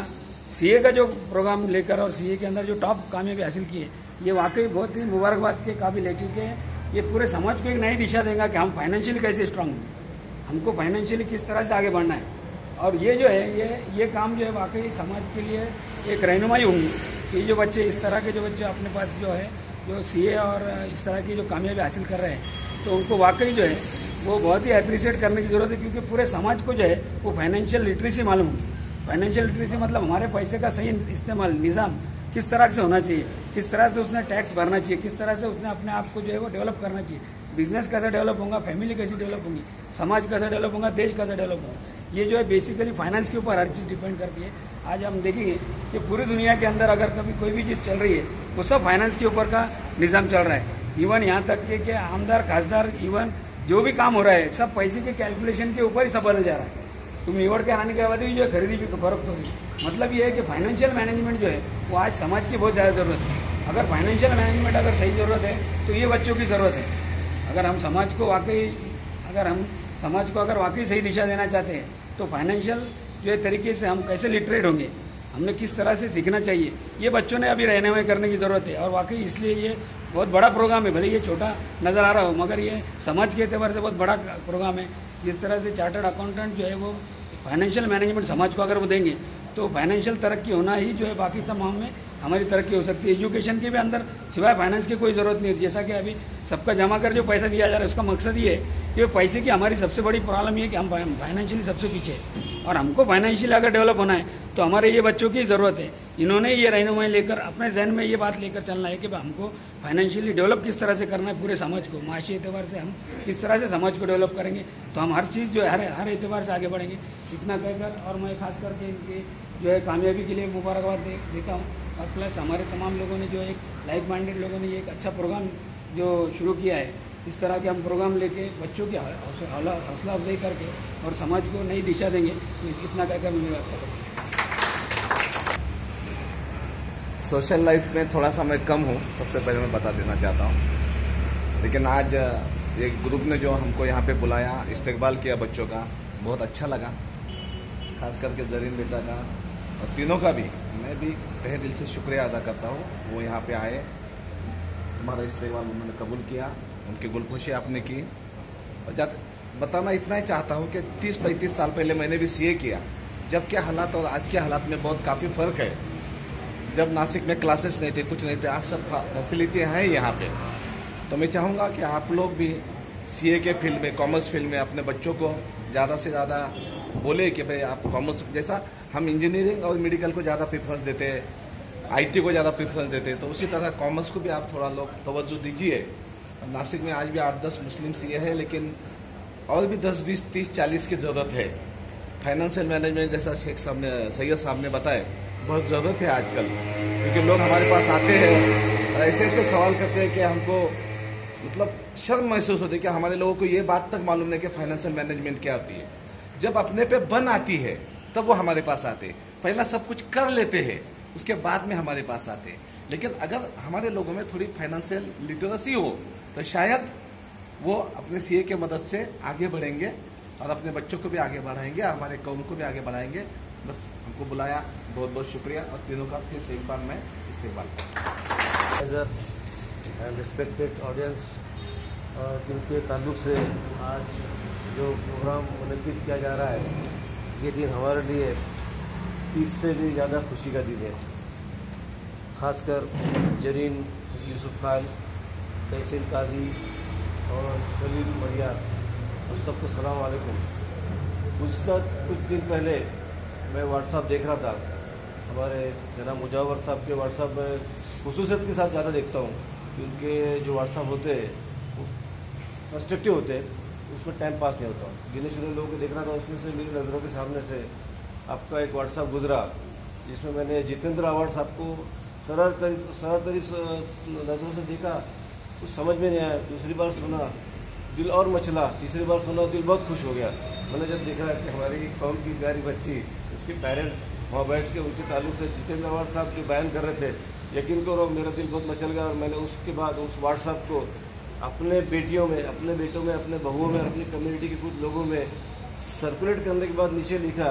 सीए का जो प्रोग्राम लेकर और सीए के अंदर जो टॉप कामयाबी हासिल की है, ये वाकई बहुत ही मुबारकबाद के काबिल है। क्योंकि ये पूरे समाज को एक नई दिशा देगा कि हम फाइनेंशियली कैसे स्ट्रांग होंगे, हमको फाइनेंशियली किस तरह से आगे बढ़ना है। और ये जो है ये काम जो है वाकई समाज के लिए एक रहनुमाई होंगी कि जो बच्चे इस तरह के जो बच्चे अपने पास जो है जो सीए और इस तरह की जो कामयाबी हासिल कर रहे हैं तो उनको वाकई जो है वो बहुत ही अप्रिशिएट करने की जरूरत है, क्योंकि पूरे समाज को जो है वो फाइनेंशियल लिटरेसी मालूम होगी। फाइनेंशियल लिटरेसी मतलब हमारे पैसे का सही इस्तेमाल, निज़ाम किस तरह से होना चाहिए, किस तरह से उसने टैक्स भरना चाहिए, किस तरह से उसने अपने आप को जो है वो डेवलप करना चाहिए, बिजनेस कैसे डेवलप होगा, फैमिली कैसे डेवलप होगी, समाज कैसे डेवलप होगा, देश कैसे डेवलप होगा। ये जो है बेसिकली फाइनेंस के ऊपर हर चीज़ डिपेंड करती है। आज हम देखेंगे कि पूरी दुनिया के अंदर अगर कभी कोई भी चीज़ चल रही है वो सब फाइनेंस के ऊपर का निज़ाम चल रहा है। इवन यहाँ तक कि आमदार खासदार इवन जो भी काम हो रहा है सब पैसे के कैलकुलेशन के ऊपर ही सब बदल जा रहा है। तुम निवड़ के आने के बाद भी जो है खरीदी भी फर्क होगी। मतलब ये है कि फाइनेंशियल मैनेजमेंट जो है वो आज समाज की बहुत ज़्यादा जरूरत है। अगर फाइनेंशियल मैनेजमेंट अगर सही जरूरत है तो ये बच्चों की जरूरत है। अगर हम समाज को वाकई सही दिशा देना चाहते हैं तो फाइनेंशियल जो है तरीके से हम कैसे लिटरेट होंगे, हमने किस तरह से सीखना चाहिए, ये बच्चों ने अभी रहने में करने की जरूरत है। और वाकई इसलिए ये बहुत बड़ा प्रोग्राम है, भले ये छोटा नजर आ रहा हो मगर ये समाज के एतबार से बहुत बड़ा प्रोग्राम है। जिस तरह से चार्टर्ड अकाउंटेंट जो है वो फाइनेंशियल मैनेजमेंट समाज को अगर वो देंगे तो फाइनेंशियल तरक्की होना ही जो है बाकी तमाम में हमारी तरक्की हो सकती है। एजुकेशन के भी अंदर सिवाय फाइनेंस की कोई जरूरत नहीं है। जैसा कि अभी सबका जमा कर जो पैसा दिया जा रहा है उसका मकसद ये है कि पैसे की हमारी सबसे बड़ी प्रॉब्लम ये है कि हम फाइनेंशियली सबसे पीछे है और हमको फाइनेंशियली अगर डेवलप होना है तो हमारे ये बच्चों की जरूरत है। इन्होंने ये रहनुमाई लेकर अपने जहन में ये बात लेकर चलना है कि हमको फाइनेंशियली डेवलप किस तरह से करना है पूरे समाज को। माशी एतबार से हम किस तरह से समाज को डेवलप करेंगे तो हम हर चीज़ जो है हर एतबार से आगे बढ़ेंगे। इतना कहकर और मैं खास करके इनकी जो है कामयाबी के लिए मुबारकबाद देता हूँ। और प्लस हमारे तमाम लोगों ने जो एक लाइक माइंडेड लोगों ने ये एक अच्छा प्रोग्राम जो शुरू किया है, इस तरह के हम प्रोग्राम लेके बच्चों की हौसला अफजाई करके और समाज को नई दिशा देंगे। इतना कहकर मैं बात करूँ। सोशल लाइफ में थोड़ा सा मैं कम हूँ, सबसे पहले मैं बता देना चाहता हूँ। लेकिन आज एक ग्रुप ने जो हमको यहाँ पे बुलाया, इस्तकबाल किया बच्चों का, बहुत अच्छा लगा। खास करके जरीन बेटा का और तीनों का भी मैं भी तहे दिल से शुक्रिया अदा करता हूँ। वो यहाँ पे आए, हमारा इस्तकबाल उन्होंने कबूल किया, उनकी गुलखुशी आपने की। और बताना इतना ही चाहता हूँ कि 30-35 साल पहले मैंने भी सीए किया, जब के हालात और आज के हालात में बहुत काफ़ी फ़र्क है। जब नासिक में क्लासेस नहीं थे, कुछ नहीं थे, आज सब फैसिलिटी हैं यहाँ पे। तो मैं चाहूँगा कि आप लोग भी सीए के फील्ड में, कॉमर्स फील्ड में अपने बच्चों को ज़्यादा से ज़्यादा बोले कि भाई आप कॉमर्स, जैसा हम इंजीनियरिंग और मेडिकल को ज़्यादा प्रेफरेंस देते हैं, आईटी को ज़्यादा प्रेफरेंस देते हैं, तो उसी तरह कॉमर्स को भी आप थोड़ा लोग तवज्जो दीजिए। नासिक में आज भी 8-10 मुस्लिम सीए है, लेकिन और भी 10, 20, 30, 40 की ज़रूरत है। फाइनेंशियल मैनेजमेंट जैसा सैयद साहब ने बताया, बहुत ज़रूरत है आजकल, क्योंकि लोग हमारे पास आते हैं और ऐसे ऐसे सवाल करते हैं कि हमको मतलब शर्म महसूस होती है कि हमारे लोगों को ये बात तक मालूम नहीं कि फाइनेंशियल मैनेजमेंट क्या होती है। जब अपने पे बन आती है तब वो हमारे पास आते हैं। पहला सब कुछ कर लेते हैं, उसके बाद में हमारे पास आते हैं। लेकिन अगर हमारे लोगों में थोड़ी फाइनेंशियल लिटरेसी हो तो शायद वो अपने सीए के मदद से आगे बढ़ेंगे और अपने बच्चों को भी आगे बढ़ाएंगे, हमारे कौम को भी आगे बढ़ाएंगे। बस हमको बुलाया, बहुत बहुत शुक्रिया। और तीनों का फिर से एक बार मैं इस्तेमाल एंड रिस्पेक्टेड ऑडियंस, जिनके ताल्लुक से आज जो प्रोग्राम मुनक़िद किया जा रहा है, ये दिन हमारे लिए इससे भी ज़्यादा खुशी का दिन है। खासकर जरीन यूसुफ खान, तहसील काजी और सलीम मरिया, और सबको सलाम वालेकुम। कुछ दिन पहले मैं व्हाट्सएप देख रहा था, हमारे जनाब मुजावर साहब के व्हाट्सएप में खुसूसियत के साथ ज़्यादा देखता हूँ, क्योंकि जो व्हाट्सएप होते हैं वो कंस्ट्रक्टिव होते हैं, उसमें टाइम पास नहीं होता। गिने चुने लोगों को देख रहा था, उसमें से मेरी नज़रों के सामने से आपका एक व्हाट्सएप गुजरा, जिसमें मैंने जितेंद्र अवार्ड साहब को सरतरी नज़रों से देखा, कुछ समझ में नहीं आया। दूसरी बार सुना दिल और मचला, तीसरी बार सुना दिल बहुत खुश हो गया। मैंने जब देखा कि हमारी कौम की प्यारी बच्ची, उसके पेरेंट्स वहाँ बैठ के उनके ताल्लुक से जितेंद्र अवार्ड साहब जो बयान कर रहे थे, यकीन करो मेरा दिल बहुत मचल गया। और मैंने उसके बाद उस व्हाट्सएप को अपने बेटियों में, अपने बेटों में, अपने बहुओं में, अपनी कम्युनिटी के कुछ लोगों में सर्कुलेट करने के बाद नीचे लिखा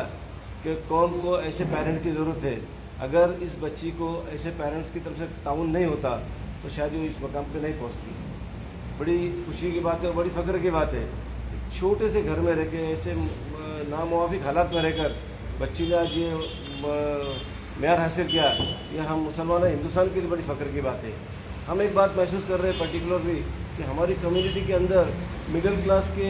कि कौन को ऐसे पेरेंट की ज़रूरत है। अगर इस बच्ची को ऐसे पेरेंट्स की तरफ से ताउन नहीं होता तो शायद वो इस मकाम पे नहीं पहुंचती। बड़ी खुशी की बात है और बड़ी फ़ख्र की बात है। छोटे से घर में रह के ऐसे नामुवाफिक हालात में रहकर बच्ची ने आज ये मेयार हासिल किया, यह हम मुसलमान हिंदुस्तान के लिए बड़ी फ़ख्र की बात है। हम एक बात महसूस कर रहे हैं पर्टिकुलरली कि हमारी कम्युनिटी के अंदर मिडिल क्लास के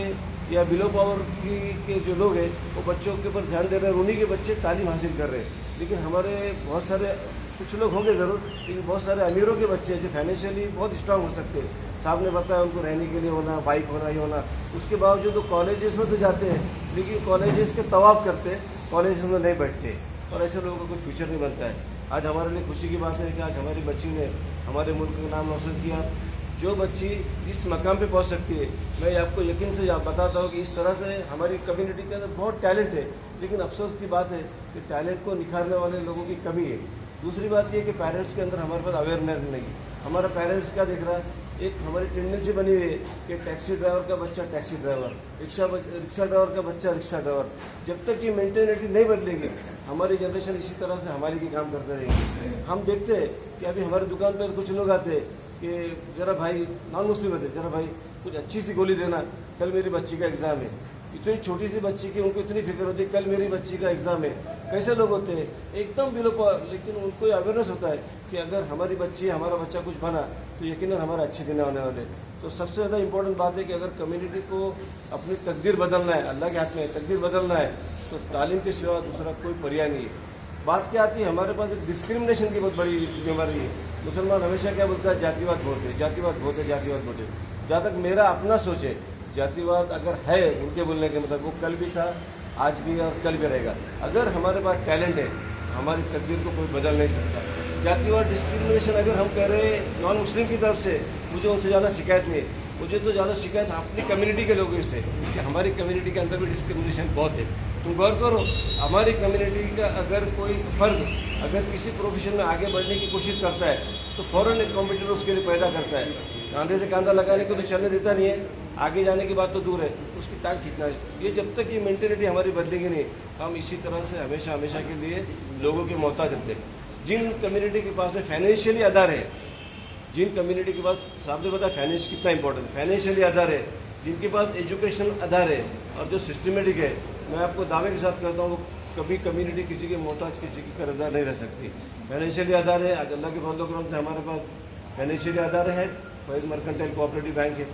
या बिलो पावर के जो लोग हैं वो बच्चों के ऊपर ध्यान दे रहे हैं, उन्हीं के बच्चे तालीम हासिल कर रहे हैं। लेकिन हमारे बहुत सारे कुछ लोग होंगे ज़रूर, लेकिन बहुत सारे अमीरों के बच्चे जो फाइनेंशियली बहुत स्ट्रांग हो सकते हैं, साहब ने बताया उनको रहने के लिए होना, बाइक होना, ये होना, उसके बावजूद वो कॉलेजेस में तो जाते हैं लेकिन कॉलेजेस के तवाफ करते हैं, कॉलेज में नहीं बैठते और ऐसे लोगों का कोई फ्यूचर नहीं बनता है। आज हमारे लिए खुशी की बात है कि आज हमारी बच्ची ने हमारे मुल्क का नाम रोशन किया। जो बच्ची इस मकाम पे पहुंच सकती है, मैं आपको यकीन से बताता हूँ कि इस तरह से हमारी कम्युनिटी के अंदर बहुत टैलेंट है, लेकिन अफसोस की बात है कि टैलेंट को निखारने वाले लोगों की कमी है। दूसरी बात यह कि पेरेंट्स के अंदर हमारे पास अवेयरनेस नहीं। हमारा पेरेंट्स क्या देख रहा है, एक हमारी टेंडेंसी बनी हुई है कि टैक्सी ड्राइवर का बच्चा टैक्सी ड्राइवर, रिक्शा ड्राइवर का बच्चा रिक्शा ड्राइवर। जब तक ये मेंटेलिटी नहीं बदलेगी हमारी जनरेशन इसी तरह से हमारी की काम करते रहेंगे। हम देखते हैं कि अभी हमारी दुकान पर कुछ लोग आते हैं कि जरा भाई, नॉन मुस्लिम होते, जरा भाई कुछ अच्छी सी गोली देना, कल मेरी बच्ची का एग्जाम है। इतनी छोटी सी बच्ची की उनको इतनी फिक्र होती है, कल मेरी बच्ची का एग्जाम है। कैसे लोग होते हैं एकदम बिलो पर, लेकिन उनको अवेयरनेस होता है कि अगर हमारी बच्ची, हमारा बच्चा कुछ बना तो यकीनन हमारे अच्छे दिन आने वाले। तो सबसे ज़्यादा इंपॉर्टेंट बात है कि अगर कम्युनिटी को अपनी तकदीर बदलना है, अल्लाह के हाथ में तकदीर बदलना है, तो तालीम के सिवा दूसरा कोई पर्याय नहीं है। बात क्या आती है, हमारे पास एक डिस्क्रिमिनेशन की बहुत बड़ी बीमारी है। मुसलमान हमेशा क्या बोलता है, जातिवाद वोट है, जातिवाद वोट है, जातिवाद वोट है। जहाँ तक मेरा अपना सोच है, जातिवाद अगर है उनके बोलने के मतलब, वो कल भी था, आज भी और कल भी रहेगा। अगर हमारे पास टैलेंट है, हमारी तकदीर को कोई बदल नहीं सकता। जातिवाद डिस्क्रिमिनेशन अगर हम कह रहे हैं नॉन मुस्लिम की तरफ से, मुझे उनसे ज़्यादा शिकायत नहीं है। मुझे तो ज़्यादा शिकायत अपनी कम्युनिटी के लोगों से कि हमारी कम्युनिटी के अंदर भी डिस्क्रिमिनेशन बहुत है। तुम गौर करो, हमारी कम्युनिटी का अगर कोई फर्द अगर किसी प्रोफेशन में आगे बढ़ने की कोशिश करता है तो फौरन एक कॉम्पिटिटर उसके लिए पैदा करता है। कांधे से कांधा लगाने को तो चलने देता नहीं है, आगे जाने की बात तो दूर है, उसकी टांग खींचना है। ये जब तक ये मेंटेलिटी हमारी बदलेगी नहीं, हम इसी तरह से हमेशा हमेशा के लिए लोगों के मोहताज रहते हैं। जिन कम्युनिटी के पास में फाइनेंशियली आधार है, जिन कम्युनिटी के पास, साहब ने बताया फाइनेंस कितना इंपॉर्टेंट, फाइनेंशियली आधार है, जिनके पास एजुकेशन आधार है और जो सिस्टमेटिक है, मैं आपको दावे के साथ कहता हूँ कभी कम्युनिटी किसी के मोहताज, किसी की कर्जदार नहीं रह सकती। फाइनेंशियली आधार है, आज अल्लाह के फजल करम से हमारे पास फाइनेंशियली आधार है। फैज़ मर्केंटाइल कोऑपरेटिव बैंक है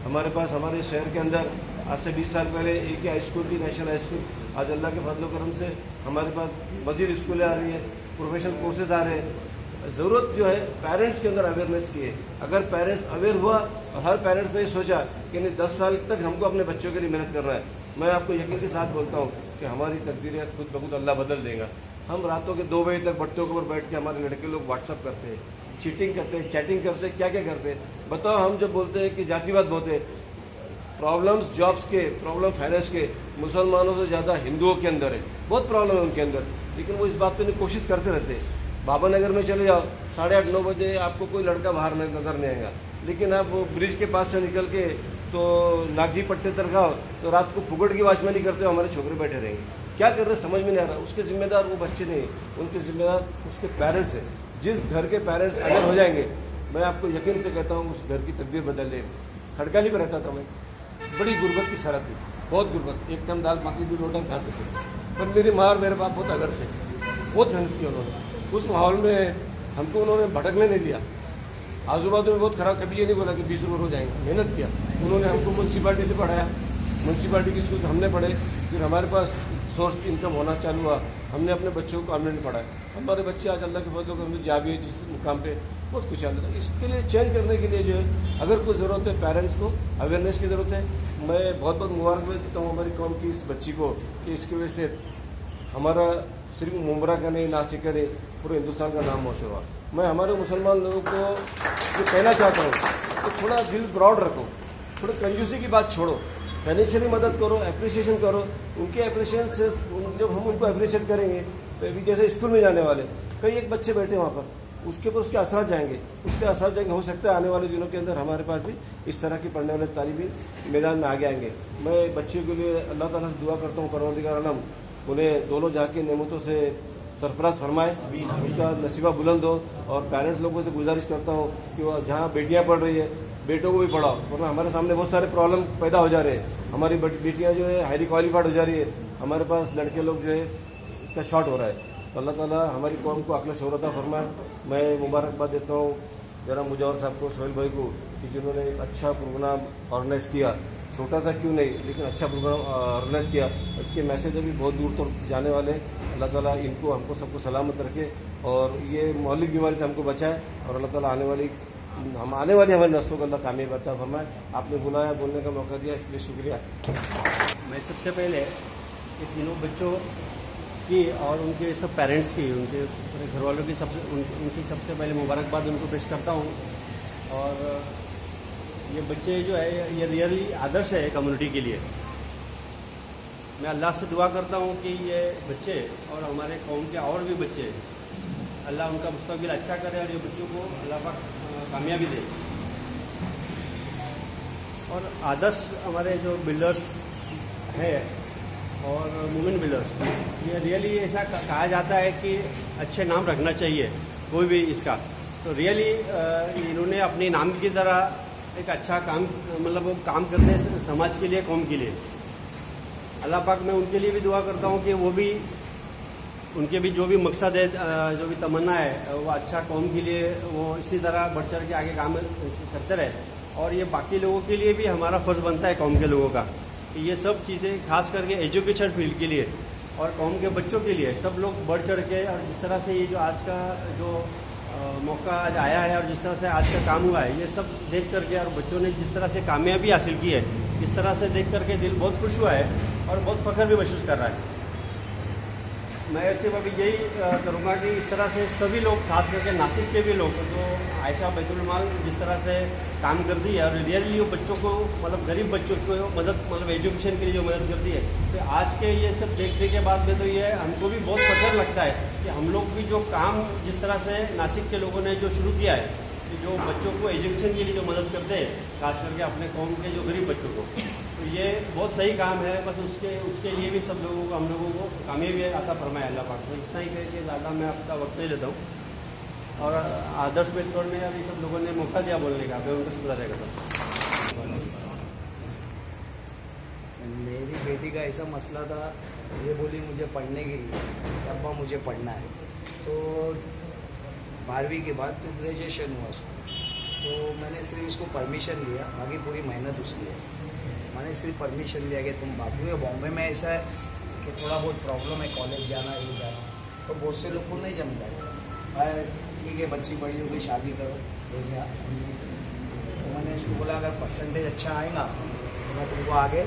हमारे पास। हमारे शहर के अंदर आज से 20 साल पहले एक ही हाई स्कूल थी, नेशनल हाई स्कूल। आज अल्लाह के फजल करम से हमारे पास मजीद स्कूलें आ रही है, प्रोफेशनल कोर्सेज आ रहे हैं। ज़रूरत जो है पेरेंट्स के अंदर अवेयरनेस की है। अगर पेरेंट्स अवेयर हुआ और हर पेरेंट्स ने सोचा कि नहीं 10 साल तक हमको अपने बच्चों के लिए मेहनत करना है, मैं आपको यकीन के साथ बोलता हूँ कि हमारी तकदीरें खुद ब खुद अल्लाह बदल देगा। हम रातों के 2 बजे तक बट्टों के ऊपर बैठ के हमारे लड़के लोग व्हाट्सअप करते हैं, चीटिंग करते हैं, चैटिंग करते हैं, क्या क्या करते हैं। बताओ, हम जब बोलते हैं कि जातिवाद बहुत है, प्रॉब्लम्स जॉब्स के, प्रॉब्लम फाइनेंस के मुसलमानों से ज़्यादा हिंदुओं के अंदर है, बहुत प्रॉब्लम है उनके अंदर, लेकिन वो इस बात पर कोशिश करते रहते हैं। बाबा नगर में चले जाओ, 8:30-9 बजे आपको कोई लड़का बाहर नजर नहीं आएगा, लेकिन आप ब्रिज के पास से निकल के तो नागजी पट्टे तर गाओ तो रात को फुगड़ की वाचमानी करते हो, हमारे छोकरे बैठे रहेंगे। क्या कर रहे समझ में नहीं आ रहा। उसके जिम्मेदार वो बच्चे नहीं, उनके जिम्मेदार उसके पेरेंट्स हैं। जिस घर के पेरेंट्स अगर हो जाएंगे, मैं आपको यकीन से कहता हूँ उस घर की तकदीर बदल लेगी। खड़काली पर रहता था मैं, बड़ी गुर्बत की सरहद थी, बहुत गुर्बत, एकदम दाल बाकी भी रोटा खाते थे, पर मेरी माँ और मेरे बाप बहुत अगर थे, बहुत मेहनत की उन्होंने। उस माहौल में हमको उन्होंने भटकने नहीं दिया। आजू बाजू में बहुत खराब, कभी ये नहीं बोला कि 20 रुपये हो जाएंगे, मेहनत किया उन्होंने। हमको म्यूनसिपालिटी से पढ़ाया, म्यूनसिपालिटी की स्कूल हमने पढ़े, फिर हमारे पास सोर्स इनकम होना चालू हुआ, हमने अपने बच्चों को कॉन्वेंट पढ़ाया। हमारे बच्चे आज अल्लाह के फजल से जा भी है जिस मुकाम पे, बहुत कुछ आता है। इसके लिए चेंज करने के लिए जो है अगर कोई ज़रूरत है, पेरेंट्स को अवेयरनेस की ज़रूरत है। मैं बहुत बहुत मुबारकबाद देता हूँ हमारी कौम की इस बच्ची को कि इसकी वजह से हमारा सिर्फ मुमरा का नहीं, नासिक का नहीं, पूरे हिंदुस्तान का नाम मशहूर हुआ। मैं हमारे मुसलमान लोगों को जो कहना चाहता हूँ तो थोड़ा दिल ब्रॉड रखो, थोड़ा कंजूसी की बात छोड़ो, फाइनेंशियली मदद करो, अप्रिसिएशन करो। उनके अप्रिसिएशन से जब हम उनको अप्रिशिएट करेंगे तो अभी जैसे स्कूल में जाने वाले कई एक बच्चे बैठे वहाँ पर, उसके ऊपर उसके असर जाएंगे, हो सकता है आने वाले दिनों के अंदर हमारे पास भी इस तरह के पढ़ने वाले तालिबी मैदान में आगे आएंगे। मैं बच्चों के लिए अल्लाह ताला से दुआ करता हूँ, परवरदिगार आलम उन्हें दोनों जाके नेमतों से सरफराज फरमाए, उनका नसीबा बुलंद हो। और पेरेंट्स लोगों से गुजारिश करता हूँ कि वो जहाँ बेटियाँ पढ़ रही है बेटों को भी पढ़ाओ, वरना हमारे सामने बहुत सारे प्रॉब्लम पैदा हो जा रहे हैं। हमारी बेटियाँ जो है हाईली क्वालिफाइड हो जा रही है, हमारे पास लड़के लोग जो है इसका शॉर्ट हो रहा है। तो अल्लाह ताला हमारी कौम को अक्ल शोहरत फरमाए। मैं मुबारकबाद देता हूँ जरा मुजवर साहब को, सोहेल भाई को, कि जिन्होंने एक अच्छा प्रोग्राम ऑर्गेनाइज किया छोटा सा क्यों नहीं, लेकिन अच्छा प्रोग्राम ऑर्गेनाइज किया। इसके मैसेज अभी बहुत दूर तक जाने वाले। अल्लाह ताला इनको हमको सबको सलामत रखे और ये मौलिक बीमारी से हमको बचाए और अल्लाह ताला आने वाली हमारी नस्लों को अल्लाह कामयाब अता फरमाए। आपने बुलाया, बोलने का मौका दिया, इसलिए शुक्रिया। मैं सबसे पहले ये तीनों बच्चों की और उनके सब पेरेंट्स की, उनके पूरे घर वालों की उनकी सबसे पहले मुबारकबाद उनको पेश करता हूँ। और ये बच्चे जो है ये रियली आदर्श है कम्युनिटी के लिए। मैं अल्लाह से दुआ करता हूँ कि ये बच्चे और हमारे कौम के और भी बच्चे, अल्लाह उनका मुस्तकबिल अच्छा करे और ये बच्चों को अल्लाह पाक कामयाबी दे। और आदर्श हमारे जो बिल्डर्स है और वुमेन बिल्डर्स, ये रियली ऐसा कहा जाता है कि अच्छे नाम रखना चाहिए कोई भी इसका। तो रियली इन्होंने अपने नाम की तरह एक अच्छा काम, मतलब वो काम करते हैं समाज के लिए, कौम के लिए। अल्लाह पाक मैं उनके लिए भी दुआ करता हूँ कि वो भी, उनके भी जो भी मकसद है, जो भी तमन्ना है, वो अच्छा कौम के लिए वो इसी तरह बढ़ चढ़ के आगे काम करते रहे। और ये बाकी लोगों के लिए भी हमारा फर्ज बनता है, कौम के लोगों का, कि ये सब चीज़ें खास करके एजुकेशन फील्ड के लिए और कौम के बच्चों के लिए सब लोग बढ़ चढ़ के, और जिस तरह से ये जो आज का जो मौका आज आया है और जिस तरह से आज का काम हुआ है, ये सब देख करके और बच्चों ने जिस तरह से कामयाबी हासिल की है, इस तरह से देख करके दिल बहुत खुश हुआ है और बहुत फख्र भी महसूस कर रहा है। मैं सिर्फ अभी यही करूँगा कि इस तरह से सभी लोग, खास करके नासिक के भी लोग, जो आयशा बैतुल माल जिस तरह से काम करती है और रियली वो बच्चों को, मतलब गरीब बच्चों को मदद, मतलब एजुकेशन के लिए जो मदद करती है, तो आज के ये सब देखने के बाद में तो ये हमको भी बहुत फख्र लगता है कि हम लोग भी जो काम जिस तरह से नासिक के लोगों ने जो शुरू किया है, कि जो बच्चों को एजुकेशन के लिए जो मदद करते हैं, खास करके अपने कौम के जो गरीब बच्चों को, तो ये बहुत सही काम है। बस उसके लिए भी सब लोगों को, हम लोगों को कामयाबी आता फरमाए अल्लाह पाक। तो इतना ही कह के ज़्यादा मैं आपका वक्त नहीं लेता हूँ। और आदर्श बेतौर ने अभी सब लोगों ने मौका दिया बोलने का, मैं उनका शुक्र अदा करता हूँ। मेरी बेटी का ऐसा मसला था, ये बोली मुझे पढ़ने के लिए, अब्बा मुझे पढ़ना है। तो 12वीं के बाद फिर ग्रेजुएशन हुआ उसको, तो मैंने सिर्फ उसको परमिशन लिया, बाकी पूरी मेहनत उसकी है। मैंने सिर्फ परमिशन लिया कि तुम बाकी में, बॉम्बे में ऐसा है कि थोड़ा बहुत प्रॉब्लम है, कॉलेज जाना, ये जाना, तो बहुत से लोग को नहीं जमता है। ठीक है, बच्ची बड़ी होगी, शादी करो, हो गया। तो मैंने उसको बोला अगर परसेंटेज अच्छा आएगा तो मैं तुमको आगे